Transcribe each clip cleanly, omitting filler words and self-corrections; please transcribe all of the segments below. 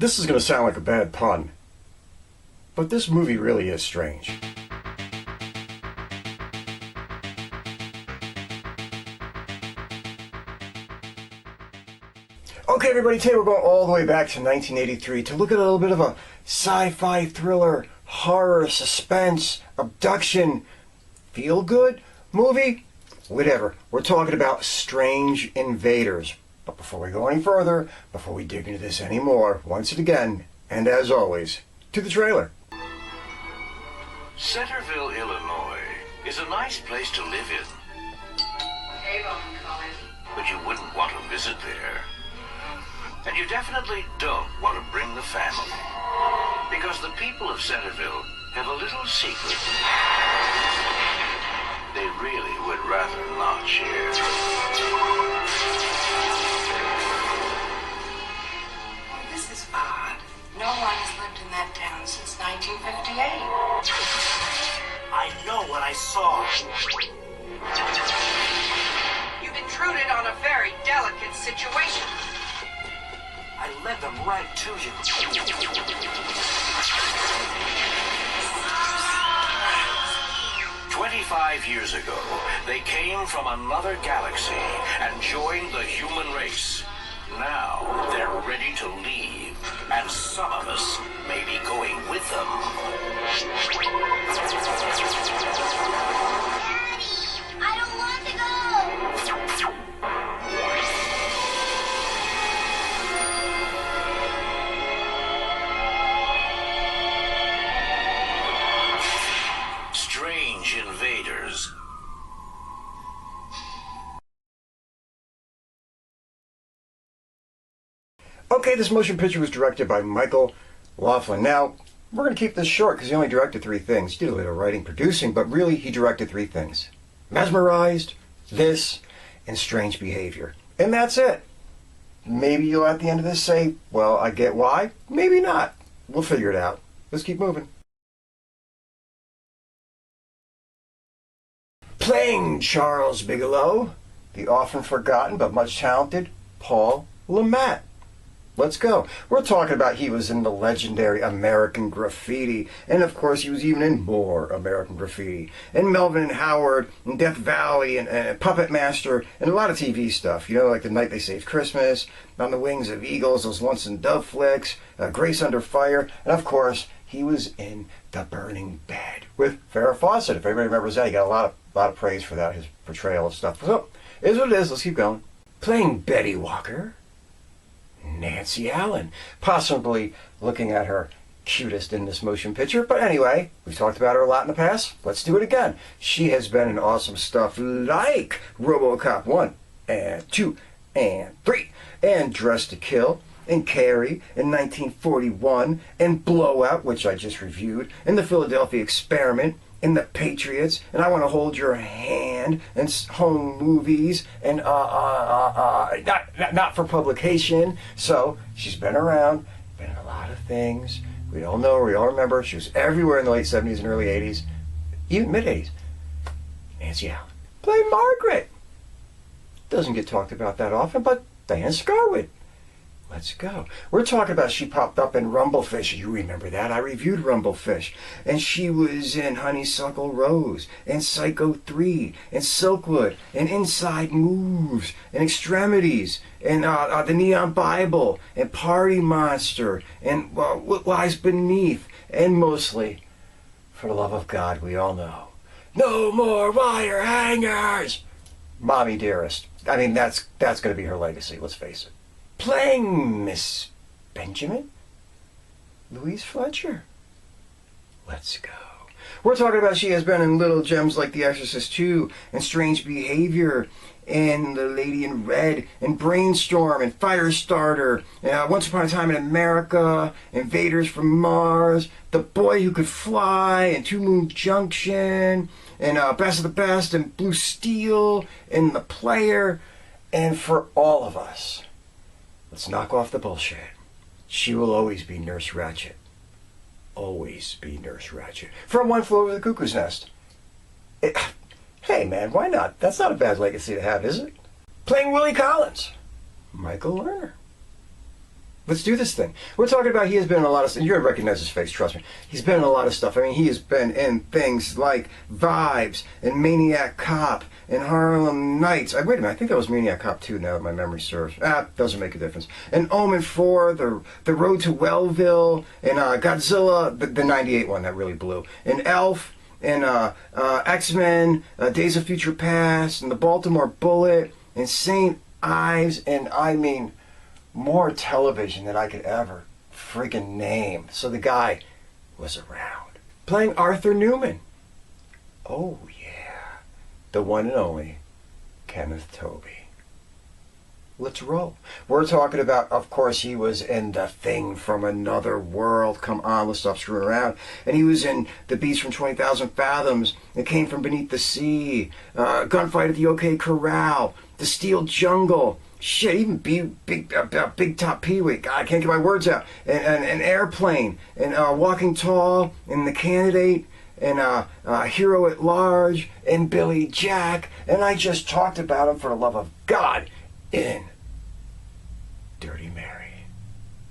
This is going to sound like a bad pun, but this movie really is strange. Okay, everybody, today we're going all the way back to 1983 to look at a little bit of a sci-fi thriller, horror, suspense, abduction, feel-good movie? Whatever. We're talking about Strange Invaders. But before we go any further, before we dig into this anymore, once again, and as always, to the trailer. Centerville, Illinois is a nice place to live in. Avon, Cohen. But you wouldn't want to visit there. And you definitely don't want to bring the family. Because the people of Centerville have a little secret they really would rather not share. Well, this is odd. No one has lived in that town since 1958. I know what I saw. You've intruded on a very delicate situation. I led them right to you. 25 years ago, they came from another galaxy and joined the human race. Now, they're ready to leave, and some of us may be going with them. Daddy, I don't want to go. Strange Invaders. Okay, this motion picture was directed by Michael Laughlin. Now, we're going to keep this short because he only directed 3 things. He did a little writing, producing, but really he directed 3 things. Mesmerized, this, and Strange Behavior. And that's it. Maybe you'll at the end of this say, well, I get why. Maybe not. We'll figure it out. Let's keep moving. Playing Charles Bigelow, the often forgotten but much talented Paul Le Mat. Let's go. We're talking about he was in the legendary American Graffiti, and of course he was even in more American Graffiti, and Melvin and Howard, and Death Valley, and Puppet Master, and a lot of TV stuff, you know, like The Night They Saved Christmas, On the Wings of Eagles, those Lonesome Dove flicks, Grace Under Fire, and of course he was in The Burning Bed with Farrah Fawcett. If everybody remembers that, he got a lot of praise for that, his portrayal of stuff. So, it is what it is. Let's keep going. Playing Betty Walker, Nancy Allen, possibly looking at her cutest in this motion picture. But anyway, we've talked about her a lot in the past. Let's do it again. She has been in awesome stuff like RoboCop 1 and 2 and 3 and Dress to Kill and Carrie in 1941 and Blowout, which I just reviewed, and The Philadelphia Experiment, and The Patriots, and I Want to Hold Your Hand, and home movies, and not for publication. So she's been around, been in a lot of things. We all know her, we all remember. She was everywhere in the late 70s and early 80s, even mid 80s. Nancy Allen. Play Margaret. Doesn't get talked about that often, but Diane Scarwid. Let's go. We're talking about she popped up in Rumblefish. You remember that. I reviewed Rumblefish. And she was in Honeysuckle Rose, and Psycho 3, and Silkwood, and Inside Moves, and Extremities, and the Neon Bible, and Party Monster, and What Lies Beneath, and mostly, for the love of God, we all know, No More Wire Hangers! Mommy Dearest. I mean, that's going to be her legacy, let's face it. Playing Miss Benjamin, Louise Fletcher. Let's go. We're talking about she has been in little gems like The Exorcist 2 and Strange Behavior and The Lady in Red and Brainstorm and Firestarter and Once Upon a Time in America, Invaders from Mars, The Boy Who Could Fly and Two Moon Junction and Best of the Best and Blue Steel and The Player. And for all of us, let's knock off the bullshit. She will always be Nurse Ratched. Always be Nurse Ratched. From One Flew Over the Cuckoo's Nest. Hey man, why not? That's not a bad legacy to have, is it? Playing Willie Collins. Michael Lerner. Let's do this thing. We're talking about he has been in a lot of stuff. You're going to recognize his face, trust me. He's been in a lot of stuff. I mean, he has been in things like Vibes and Maniac Cop and Harlem Nights. Wait a minute, I think that was Maniac Cop 2 now that my memory serves. Doesn't make a difference. And Omen 4, The Road to Wellville, and Godzilla, the 98 one that really blew. And Elf, and X-Men, Days of Future Past, and The Baltimore Bullet, and St. Ives, and I mean, more television than I could ever friggin' name. So the guy was around. Playing Arthur Newman. Oh yeah. The one and only Kenneth Tobey. Let's roll. We're talking about, of course, he was in The Thing from Another World. Come on, let's stop screwing around. And he was in The Beast from 20,000 Fathoms. It Came from Beneath the Sea. Gunfight at the OK Corral. The Steel Jungle. Shit, even Big Top Pee-wee. God, I can't get my words out. And Airplane. And Walking Tall. And The Candidate. And Hero at Large. And Billy Jack. And I just talked about him, for the love of God, in Dirty Mary.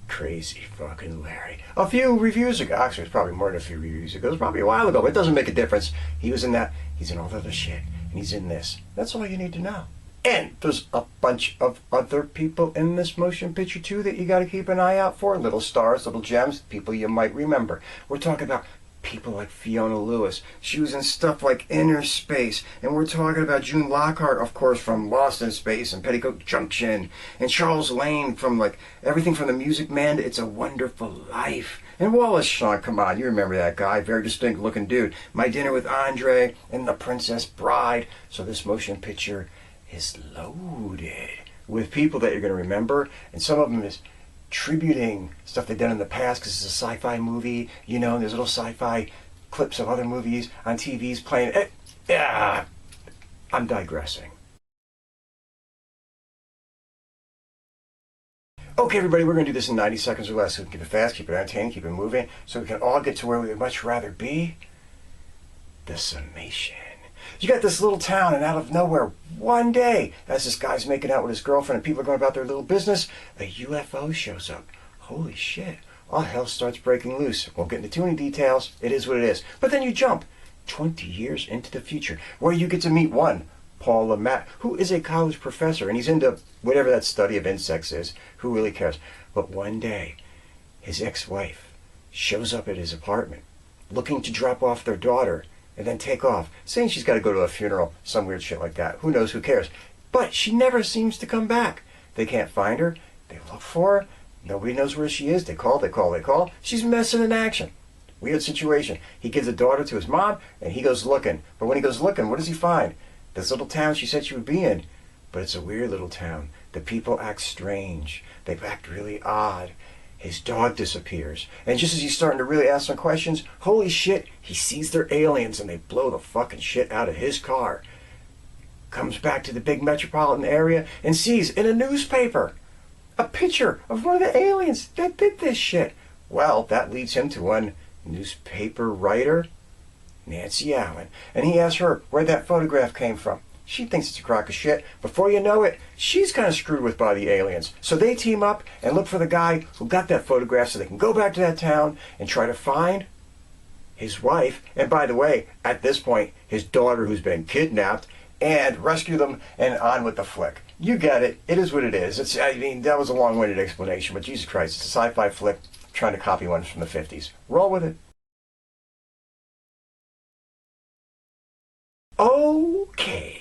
Crazy fucking Larry. A few reviews ago. Actually, it was probably more than a few reviews ago. It was probably a while ago, but it doesn't make a difference. He was in that. He's in all the other shit. And he's in this. That's all you need to know. And there's a bunch of other people in this motion picture too that you got to keep an eye out for. Little stars, little gems, people you might remember. We're talking about people like Fiona Lewis. She was in stuff like Inner Space. And we're talking about June Lockhart, of course, from Lost in Space and Petticoat Junction. And Charles Lane from like everything from The Music Man to It's a Wonderful Life. And Wallace Shawn, come on, you remember that guy, very distinct looking dude. My Dinner with Andre and The Princess Bride. So this motion picture is loaded with people that you're going to remember, and some of them is tributing stuff they've done in the past because it's a sci-fi movie, you know, and there's little sci-fi clips of other movies on TVs playing. I'm digressing. Okay, everybody, we're going to do this in 90 seconds or less, so we can keep it fast, keep it entertaining, keep it moving, so we can all get to where we would much rather be, the summation. You got this little town, and out of nowhere, one day, as this guy's making out with his girlfriend and people are going about their little business, a UFO shows up. Holy shit. All hell starts breaking loose. Won't get into too many details. It is what it is. But then you jump 20 years into the future, where you get to meet one, Paul Lamont, who is a college professor, and he's into whatever that study of insects is. Who really cares? But one day, his ex-wife shows up at his apartment, looking to drop off their daughter, and then take off, saying she's got to go to a funeral, some weird shit like that. Who knows, who cares? But she never seems to come back. They can't find her. They look for her. Nobody knows where she is. They call. She's missing in action. Weird situation. He gives the daughter to his mom, and he goes looking. But when he goes looking, what does he find? This little town she said she would be in. But it's a weird little town. The people act strange. They act really odd. His dog disappears. And just as he's starting to really ask some questions, holy shit, he sees they're aliens and they blow the fucking shit out of his car. Comes back to the big metropolitan area and sees in a newspaper a picture of one of the aliens that did this shit. Well, that leads him to one newspaper writer, Nancy Allen. And he asks her where that photograph came from. She thinks it's a crock of shit. Before you know it, she's kind of screwed with by the aliens. So they team up and look for the guy who got that photograph so they can go back to that town and try to find his wife. And by the way, at this point, his daughter who's been kidnapped, and rescue them and on with the flick. You get it. It is what it is. I mean, that was a long-winded explanation, but Jesus Christ, it's a sci-fi flick trying to copy one from the 50s. Roll with it. Okay.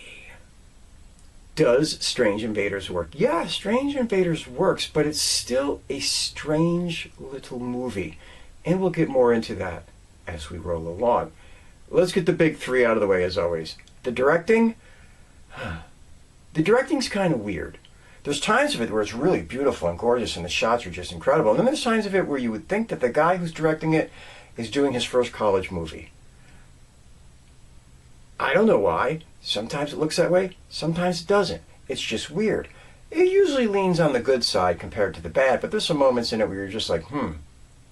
Does Strange Invaders work? Yeah, Strange Invaders works, but it's still a strange little movie. And we'll get more into that as we roll along. Let's get the big three out of the way as always. The directing? The directing's kind of weird. There's times of it where it's really beautiful and gorgeous and the shots are just incredible. And then there's times of it where you would think that the guy who's directing it is doing his first college movie. I don't know why. Sometimes it looks that way, sometimes it doesn't. It's just weird. It usually leans on the good side compared to the bad, but there's some moments in it where you're just like,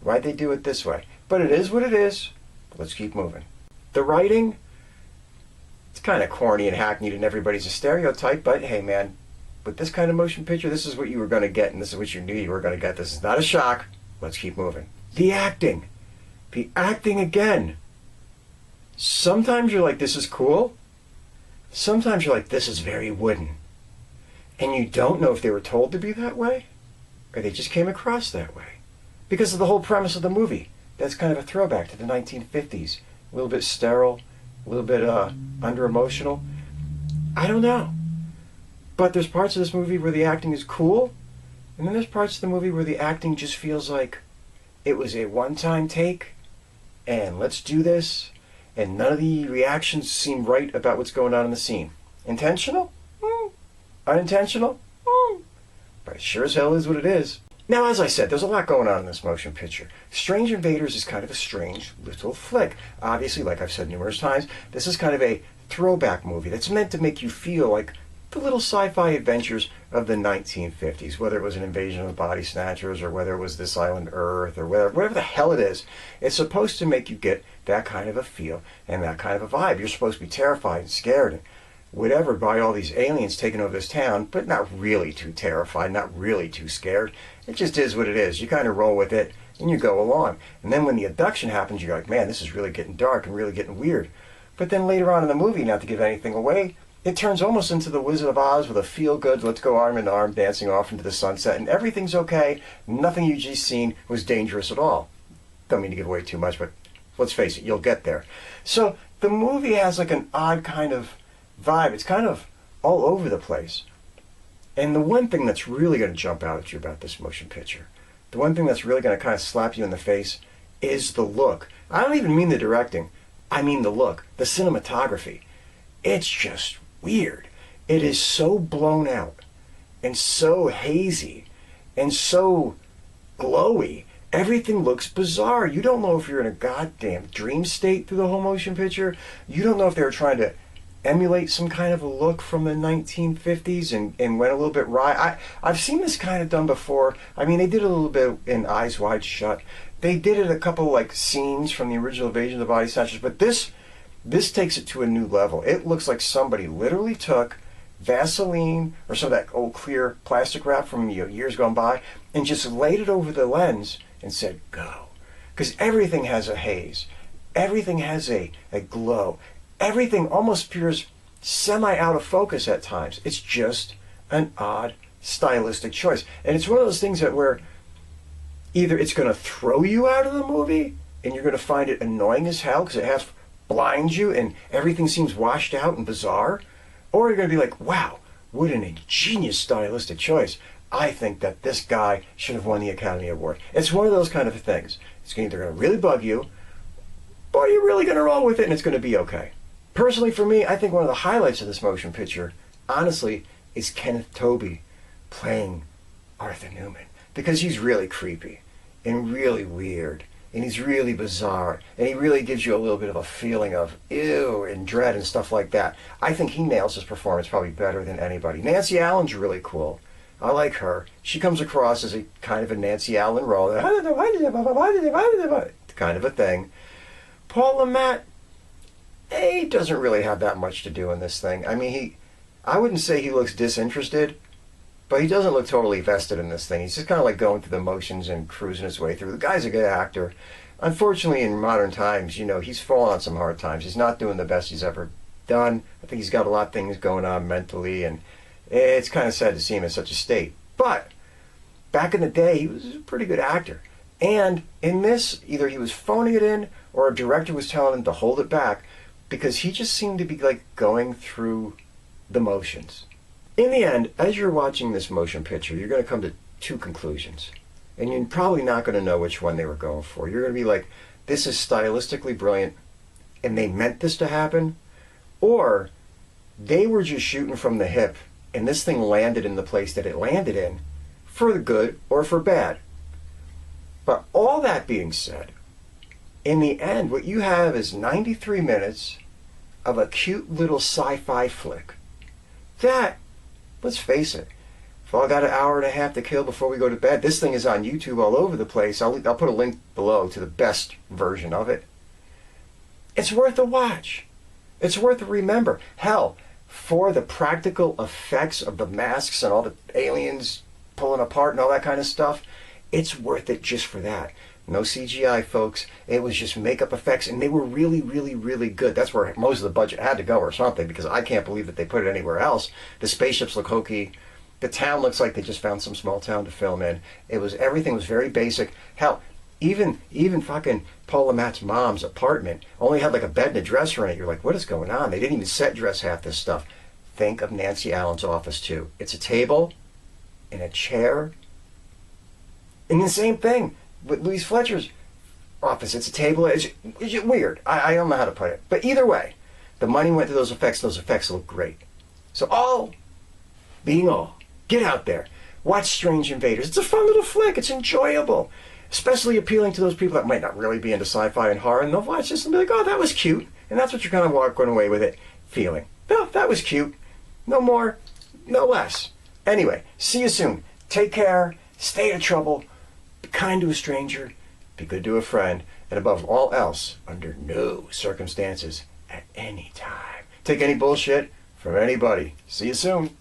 why'd they do it this way? But it is what it is. Let's keep moving. The writing, it's kind of corny and hackneyed and everybody's a stereotype, but hey man, with this kind of motion picture, this is what you were going to get, and this is what you knew you were going to get. This is not a shock. Let's keep moving. The acting. The acting again. Sometimes you're like, this is cool. Sometimes you're like, this is very wooden. And you don't know if they were told to be that way, or they just came across that way. Because of the whole premise of the movie. That's kind of a throwback to the 1950s. A little bit sterile, a little bit under-emotional. I don't know. But there's parts of this movie where the acting is cool, and then there's parts of the movie where the acting just feels like it was a one-time take, and let's do this, and none of the reactions seem right about what's going on in the scene. Intentional? Unintentional? But it sure as hell is what it is. Now, as I said, there's a lot going on in this motion picture. Strange Invaders is kind of a strange little flick. Obviously, like I've said numerous times, this is kind of a throwback movie that's meant to make you feel like the little sci-fi adventures of the 1950s, whether it was an invasion of the body snatchers or whether it was This Island Earth or whatever the hell it is. It's supposed to make you get that kind of a feel and that kind of a vibe. You're supposed to be terrified and scared and whatever by all these aliens taking over this town, but not really too terrified, not really too scared. It just is what it is. You kind of roll with it and you go along. And then when the abduction happens, you're like, man, this is really getting dark and really getting weird. But then later on in the movie, not to give anything away, it turns almost into the Wizard of Oz with a feel-good, let's go arm in arm, dancing off into the sunset, and everything's okay. Nothing you just seen was dangerous at all. Don't mean to give away too much, but let's face it, you'll get there. So the movie has like an odd kind of vibe. It's kind of all over the place. And the one thing that's really going to jump out at you about this motion picture, the one thing that's really going to kind of slap you in the face is the look. I don't even mean the directing. I mean the look, the cinematography. It's just weird. It is so blown out and so hazy and so glowy. Everything looks bizarre. You don't know if you're in a goddamn dream state through the whole motion picture. You don't know if they were trying to emulate some kind of a look from the 1950s and went a little bit wry. I've seen this kind of done before. I mean, they did it a little bit in Eyes Wide Shut. They did it a couple like scenes from the original Invasion of the Body Snatchers, but this takes it to a new level. It looks like somebody literally took Vaseline or some of that old clear plastic wrap from years gone by and just laid it over the lens and said, go. Because everything has a haze. Everything has a glow. Everything almost appears semi out of focus at times. It's just an odd stylistic choice. And it's one of those things that where either it's going to throw you out of the movie and you're going to find it annoying as hell because it half blinds you and everything seems washed out and bizarre, or you're going to be like, wow, what an ingenious stylistic choice. I think that this guy should have won the Academy Award. It's one of those kind of things. It's either going to really bug you or you're really going to roll with it and it's going to be okay. Personally, for me, I think one of the highlights of this motion picture, honestly, is Kenneth Tobey playing Arthur Newman. Because he's really creepy and really weird and he's really bizarre and he really gives you a little bit of a feeling of ew and dread and stuff like that. I think he nails his performance probably better than anybody. Nancy Allen's really cool. I like her. She comes across as a kind of a Nancy Allen role. Kind of a thing. Paul LeMat, he doesn't really have that much to do in this thing. I mean, I wouldn't say he looks disinterested, but he doesn't look totally vested in this thing. He's just kind of like going through the motions and cruising his way through. The guy's a good actor. Unfortunately, in modern times, he's fallen on some hard times. He's not doing the best he's ever done. I think he's got a lot of things going on mentally, and it's kind of sad to see him in such a state. But back in the day, he was a pretty good actor. And in this, either he was phoning it in or a director was telling him to hold it back because he just seemed to be like going through the motions. In the end, as you're watching this motion picture, you're going to come to two conclusions. And you're probably not going to know which one they were going for. You're going to be like, this is stylistically brilliant and they meant this to happen. Or they were just shooting from the hip and this thing landed in the place that it landed in for the good or for bad. But all that being said, in the end, what you have is 93 minutes of a cute little sci-fi flick. That, let's face it, if I got an hour and a half to kill before we go to bed, this thing is on YouTube all over the place. I'll put a link below to the best version of it. It's worth a watch. It's worth a remember. Hell, for the practical effects of the masks and all the aliens pulling apart and all that kind of stuff, it's worth it just for that. No CGI, folks. It was just makeup effects, and they were really, really, really good. That's where most of the budget had to go or something, because I can't believe that they put it anywhere else. The spaceships look hokey. The town looks like they just found some small town to film in. Everything was very basic. Hell, even fucking Paula Matt's mom's apartment only had like a bed and a dresser in it. You're like, what is going on? They didn't even set dress half this stuff. Think of Nancy Allen's office too. It's a table and a chair. And the same thing with Louise Fletcher's office. It's a table. It's weird. I don't know how to put it. But either way, the money went to those effects. Those effects look great. So all being all, get out there. Watch Strange Invaders. It's a fun little flick. It's enjoyable. Especially appealing to those people that might not really be into sci-fi and horror. And they'll watch this and be like, oh, that was cute. And that's what you're kind of walking away with it feeling. No, that was cute. No more, no less. Anyway, see you soon. Take care. Stay out of trouble. Be kind to a stranger. Be good to a friend. And above all else, under no circumstances, at any time, take any bullshit from anybody. See you soon.